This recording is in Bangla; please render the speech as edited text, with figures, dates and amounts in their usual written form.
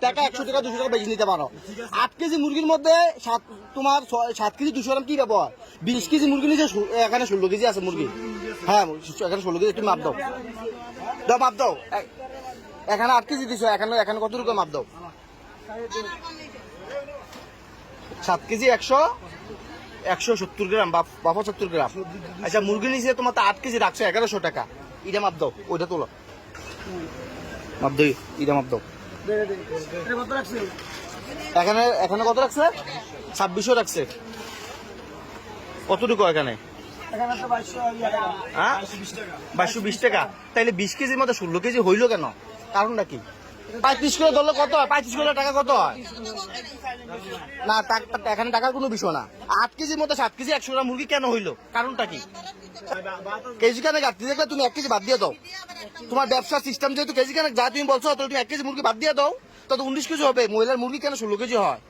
টাকা 100 টাকা 200 টাকা বেশি নিতে পারো। 8 কেজি মুরগির মধ্যে তোমার 7 কেজি 200 গ্রাম কি ব্যবহার? 20 কেজি মুরগি নিচে এখানে 16 কেজি আছে মুরগি। হ্যাঁ এখানে 16 কেজি, তুমি মাপ দাও, মাপ দাও। এখানে 8 কেজি দিছো, এখানে কতটুকু মাপ দাও? 7 কেজি 170 গ্রাম বা 75 গ্রাম। আচ্ছা মুরগি নিচে তোমার তো 8 কেজি রাখছো 1100 টাকা, এটা মাপ দাও, ওইটা তোলো মাপ দাও, এটা মাপ দাও। এখানে কত রাখছে? 2600 রাখছে। কতটুকু এখানে? 2220 টাকা। তাইলে 20 কেজির মধ্যে 16 কেজি হইলো কেন? কারণটা কি? 35 কিলো ধরলে কত হয়? 35 কিলো টাকা কত হয়? না এখানে টাকার কোনো বিষয় না। 8 কেজির মধ্যে 7 কেজি 100 গ্রাম মুরগি কেন হইলো? কারণটা কি? কেজি কানে ঘাটতি দেখলে তুমি 1 কেজি বাদ দিয়ে দাও। তোমার ব্যবসার সিস্টেম যেহেতু কেজি কানে যা তুমি বলছো, তো তুমি 1 কেজি মুরগি বাদ দিয়ে দাও, তত 19 কেজি হবে। মহিলার মুরগি কেন 16 কেজি হয়?